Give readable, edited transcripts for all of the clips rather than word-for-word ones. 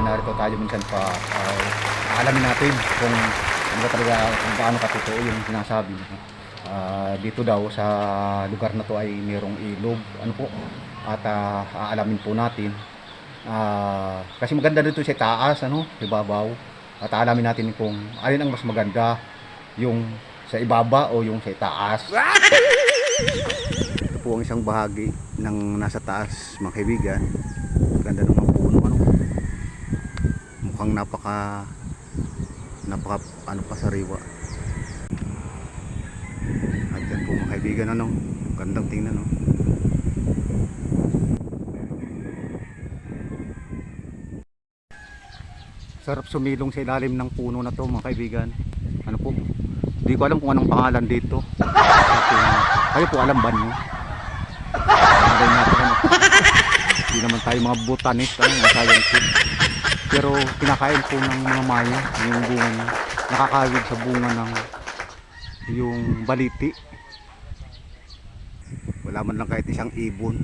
kaya narito tayo minsan pa alamin natin kung ano ba talaga, kung paano katotoo yung sinasabi. Dito daw sa lugar na to ay mayroong ilog, ano po, at aalamin po natin. Kasi maganda dito sa taas, ano, ibabaw, at aalamin natin kung alin ang mas maganda, yung sa ibaba o yung sa taas. Ito po ang isang bahagi ng nasa taas, mga kaibigan. Ganda ng mga puno, ano, mukhang napaka ano pa, sariwa. At yan po mga kaibigan, ano, gandang tingnan, no. Sarap sumilong sa ilalim ng puno na to, mga kaibigan. Ano po, hindi ko alam kung anong pangalan dito. Kayo po alam ba nyo? Hindi naman tayo mga botanist, ano, mga scientist. Pero kinakain po ng mga maya yung bunga niya. Nakakawig sa bunga ng yung baliti. Wala man lang kahit isang ibon.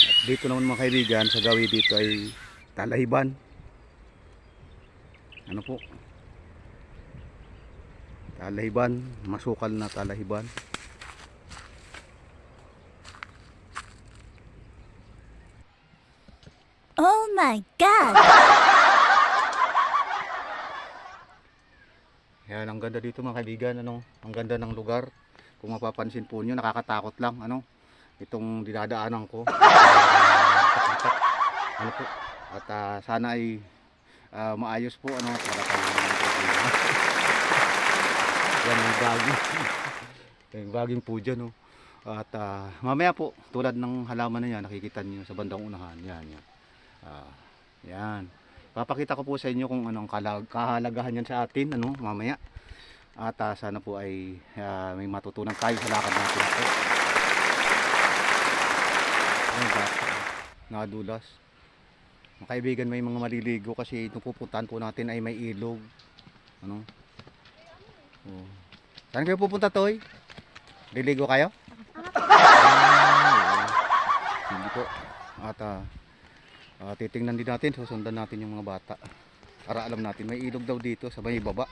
At dito naman mga kaibigan, sa gawi dito ay talahiban. Ano po? Talahiban, masukal na talahiban. Oh my God! Yan, ang ganda dito mga kaibigan, ano? Ang ganda ng lugar. Kung mapapansin po nyo, nakakatakot lang, ano? Itong dinadaanan ko. Ano po? At sana ay maayos po, ano? Para yan yung baging. Yung baging po dyan, no? At mamaya po, tulad ng halaman na yan, nakikita nyo sa bandang unahan. Yan, yan. Yan. Papakita ko po sa inyo kung anong kahalagahan yan sa atin, ano, mamaya. At sana po ay may matutunan tayo sa lakad natin ito. Ayun ba? Nadulas. Mga kaibigan, may mga maliligo kasi itong pupuntahan po natin ay may ilog. Ano? Oh. Saan kayo pupunta, Toy? Liligo kayo? Hindi po. At titingnan din natin, susundan natin yung mga bata para alam natin may ilog daw dito sa may baba.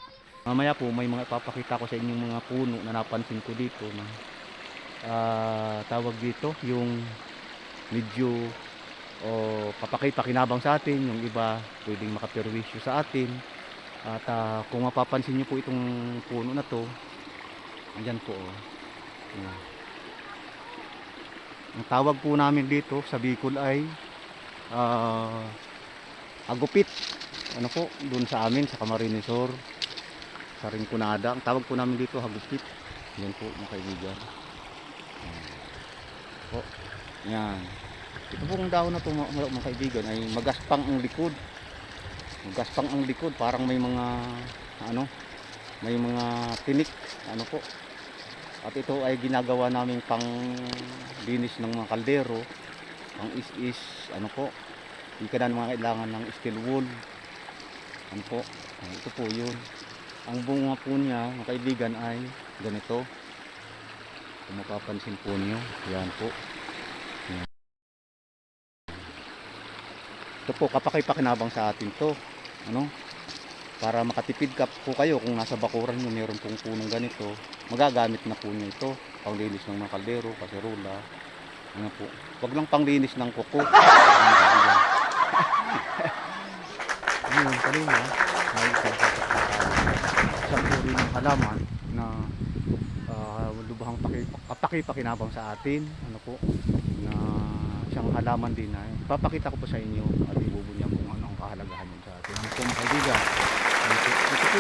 Mamaya po may mga ipapakita ko sa inyong mga puno na napansin ko dito na tawag dito yung medyo papakinabang sa atin, yung iba pwedeng makaperwisyo sa atin. At kung mapapansin nyo po itong puno na to, andyan po, ang tawag po namin dito sa Bicol ay agupit. Ano po, doon sa amin sa Camarines Sur, sa Rinconada, ang tawag po namin dito agupit. Yan po mga kaibigan. Po, yan. Ito pong dahon na ito mga kaibigan ay magaspang ang likod. Magaspang ang likod, parang may mga ano, may mga tinik, ano po. At ito ay ginagawa namin pang linis ng mga kaldero, pang is ano po. Hindi ka na mga kailangan ng steel wool. Ano po, ito po yun. Ang bunga po niya, mga kaibigan, ay ganito. Kung mapapansin po niyo, yan po. Yan. Ito po, kapakipakinabang sa atin to. Ano? Para makatipid ka po kayo kung nasa bakuran nyo, meron pong punong ganito, magagamit na po nyo ito. Panglinis ng mga kaldero, kaserola. Ano po, wag lang panglinis ng kuko. Ayun, kanina may isang uri ng halaman na lubhang pakipakinabang sa atin, ano po, na isang halaman din na ipapakita ko po sa inyo at ibubunyag kung anong kahalagahan yun sa atin. Ano po mga kaibigan, ito po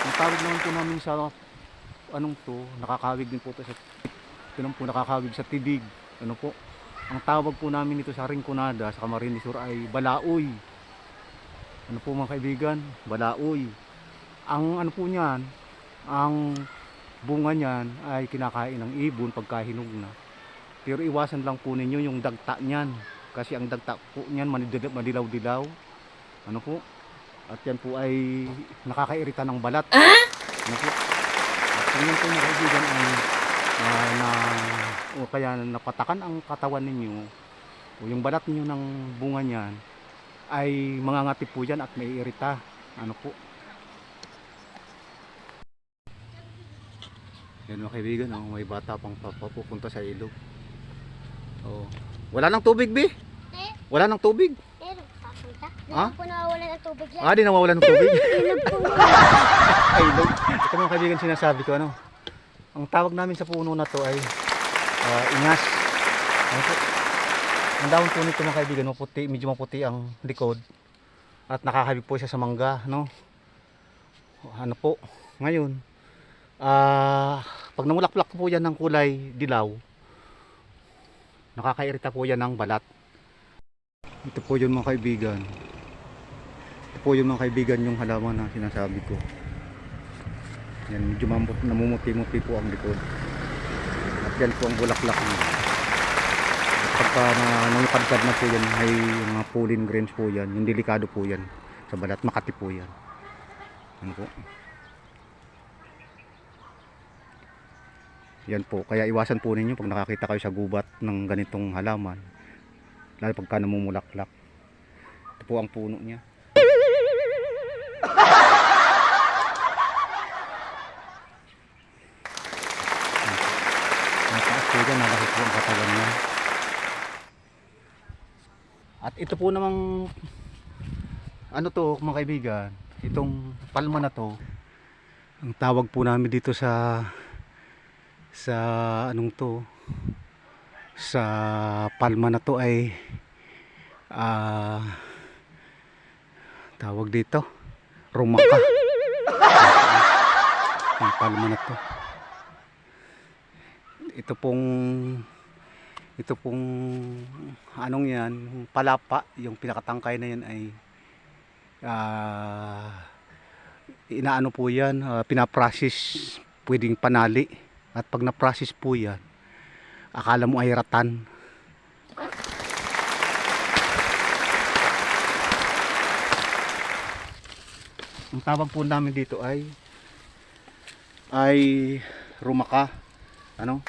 yung tawag naman po namin sa anong to, nakakawig din po ito sa po, nakakawig sa tibig. Ano po, ang tawag po namin ito sa Rinconada, sa Camarines Sur ay balaoy. Ano po mga kaibigan, balaoy. Ang ano po niyan, ang bunga niyan ay kinakain ng ibon pagka hinog na. Pero iwasan lang po ninyo yung dagta niyan, kasi ang dagta po niyan madilaw-dilaw. Ano po? At yan po ay nakakairita ng balat. Ano po? At yan po mga kaibigan ay na o kaya napatakan ang katawan ninyo o yung balat ninyo ng bunga niyan, ay mangangati po yan at may irita. Ano po? Yan mga kaibigan, oh, may bata pang papupunta sa ilog. Oh. Wala nang tubig, Bi? Eh, Wala nang tubig? meron papunta. Di Ha? ba po nawawala ng tubig yan? Di nawawala ng tubig. Ilog po yun. Ay, ilog. Ito mga kaibigan, sinasabi ko, ano? Ang tawag namin sa puno na to ay ingas. Ano po? Ang dahon po nito mga kaibigan, maputi, medyo maputi ang likod. At nakakabig po siya sa mangga, no? Ano po? Ngayon, pag namulaklak po yan ng kulay dilaw, nakakairita po yan ng balat. Ito po yun mga kaibigan. Ito po yun mga kaibigan, yung halaman na sinasabi ko. Yan, medyo namumuti-muti po ang likod. At yan po ang bulaklak niya. Pagka nangipadkad na po yan, ay mga pollen grains po yan. Yung delikado po yan sa balat, makati po yan. Ano po? Yan po, kaya iwasan po ninyo pag nakakita kayo sa gubat ng ganitong halaman, lalo pagka namumulaklak. Ito po ang puno niya. Mataas po dyan, nalaki po ang katawan niya. At ito po namang ano to mga kaibigan, itong palma na to, ang tawag po namin dito sa anong to, sa palma na to ay tawag dito rumaka. Ang palma na to, ito pong anong yan, palapa, yung pinakatangkay na yan ay inaano po yan, pinaprocess, pwedeng panali. At pag na-process po yan, akala mo ay ratan. Ang tawag po namin dito ay rumaka. Ano?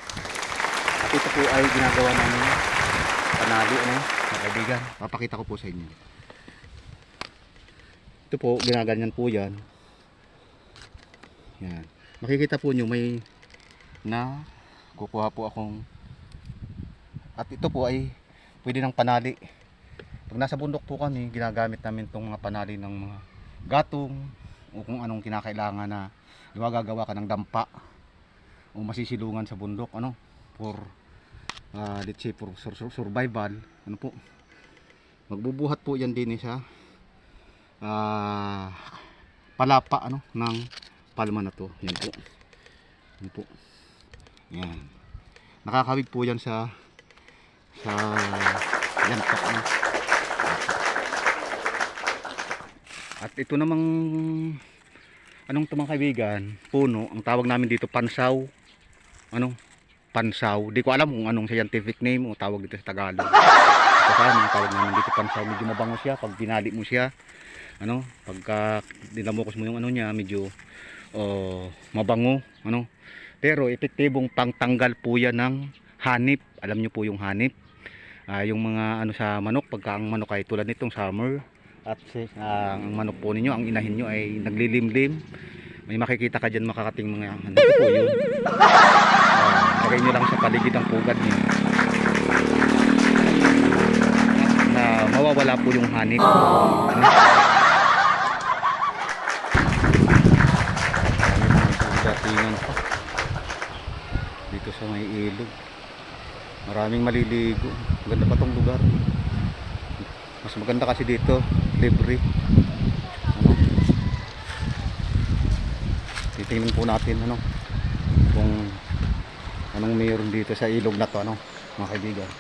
At ito po ay ginagawa namin panali, ano, mga kaibigan. Papakita ko po sa inyo. Ito po, ginaganyan po yan. Yan. Makikita po nyo may na kukuha po akong, at ito po ay pwede ng panali. Pag nasa bundok po kami, ginagamit namin itong mga panali ng mga gatong o kung anong kinakailangan na gagawa ka ng dampa o masisilungan sa bundok, ano, for let's say for survival, ano po, magbubuhat po yan din sa palapa, ano, ng palma na to. Yan po, yan po. Yan. Nakakawig po yan sa yan po, ano. At ito namang anong ito mga kaibigan, puno, ang tawag namin dito pansaw. Ano? Pansaw. Di ko alam kung anong scientific name o tawag dito sa Tagalog. Ito sa amin, tawag namin dito pansaw. Medyo mabango siya pag binali mo siya. Ano? Pagka dinamukos mo yung ano niya, medyo mabango, ano? Pero epektibong pangtanggal po yan ng hanip. Alam nyo po yung hanip, yung mga ano sa manok, pagka ang manok ay tulad nitong summer, at ang manok po ninyo, ang inahin nyo ay naglilimlim, may makikita ka dyan makakating mga ano po yun. Lagay nyo lang sa paligid ang pugad nyo na mawawala po yung hanip. Ano? Datingan pa dito sa may ilog, maraming maliligo. Maganda pa tong lugar, mas maganda kasi dito libre. Ano, titingnan po natin ano kung anong mayroon dito sa ilog na to, ano mga kaibigan.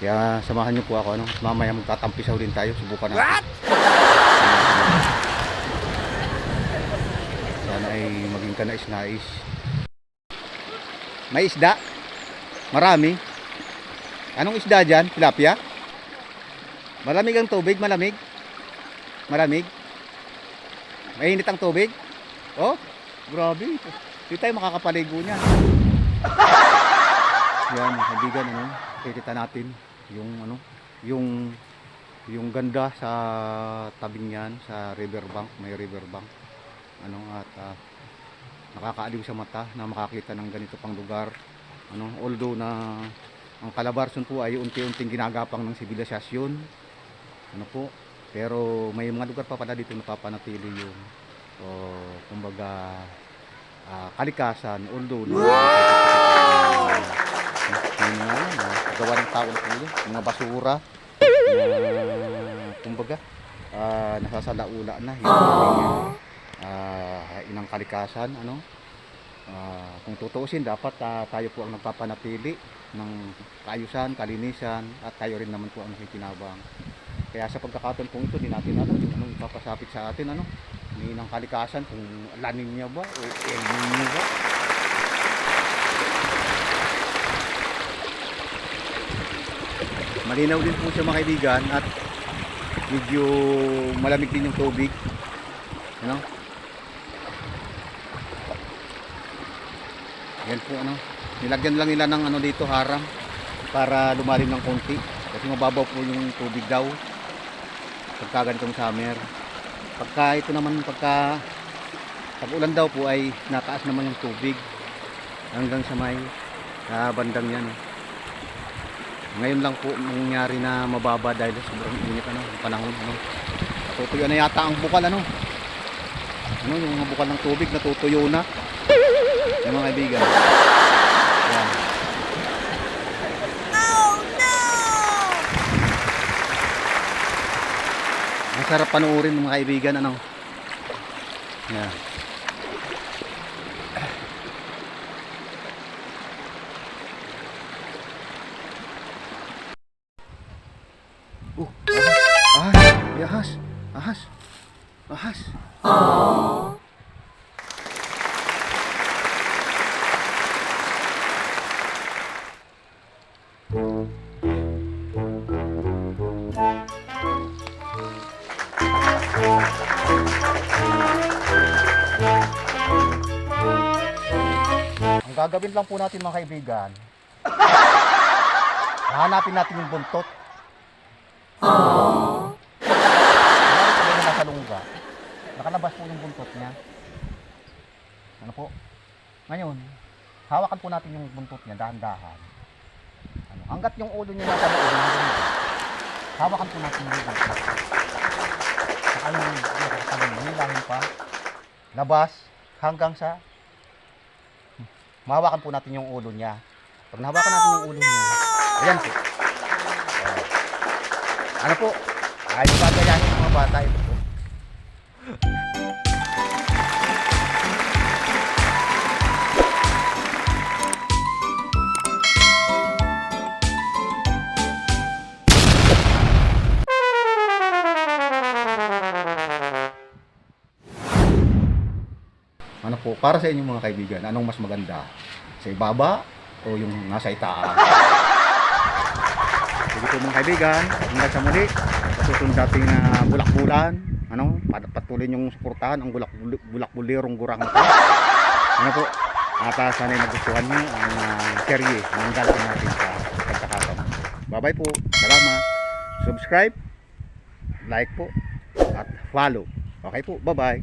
Kaya samahan nyo po ako, ano, mamaya magtatampisaw din tayo, subukan natin. Sana ay maging kanais-nais. May isda? Marami? Anong isda dyan? Tilapia? Malamig ang tubig? Malamig? Malamig? Mainit ang tubig? Oh, grabe. Hindi tayo makakapaligo niya. yan mga kaibigan, ano, kikita natin yung ano, yung ganda sa tabing yan, sa riverbank, may riverbank. Ano, at nakakaaliw sa mata na makakita ng ganito pang lugar. Ano, although na ang Calabarzon po ay unti-unting ginagapang ng sibilisasyon. Ano po, pero may mga lugar pa pala dito napapanatili yung kumbaga kalikasan, although na gawa ng tao na po yun, mga basura na kumbaga nasasalaula na yung inang kalikasan. Ano, kung tutuusin dapat tayo po ang nagpapanatili ng kaayusan, kalinisan, at tayo rin naman po ang nakikinabang. Kaya sa pagkakataon kung ito, di natin alam kung anong ipapasapit sa atin, ano, ni ng kalikasan, kung La Niña ba o El Niño ba. Malinaw din po siya mga kaibigan, at medyo malamig din yung tubig, ano. Yan po, ano, nilagyan lang nila ng ano dito, harang, para lumalim ng konti kasi mababaw po yung tubig daw pagka ganitong summer. Pagka ito naman, pag ulan daw po ay nataas naman yung tubig hanggang sa may bandang yan. Ngayon lang po nangyari na mababa dahil sa sobrang init, ano, yung panahon, ano. Natutuyo na yata ang bukal, ano, yung mga bukal ng tubig natutuyo na yung mga kaibigan. Yan. Masarap panoorin mga kaibigan, ano. Yan. Ahas. Ahas. Ang gagawin lang po natin mga kaibigan, hahanapin natin yung buntot. Kung nasa lungga, nakalabas po yung buntot niya. Ano po? Ngayon, hawakan po natin yung buntot niya dahan-dahan. Ano, hanggat yung ulo niya nasa loob, hawakan po natin yung buntot. Saka yung hilahin pa, labas hanggang sa mahawakan po natin yung ulo niya. Pag nahawakan natin yung ulo niya, ayan po. Ano po? Ayos gagayahin ng mga bata ito po. Ano po, para sa inyo mga kaibigan, anong mas maganda? Sa ibaba o yung nasa itaas? Sige po mga kaibigan, hanggang sa muli, susunod natin na bulak-bulan, ano, patuloy yung suportahan ang bulak-bulirong gurang ito. Ano po, at sana'y nagustuhan nyo ang serye ng galaw natin sa pagkakataon. Bye-bye po, salamat, subscribe, like po, at follow. Okay po, bye-bye.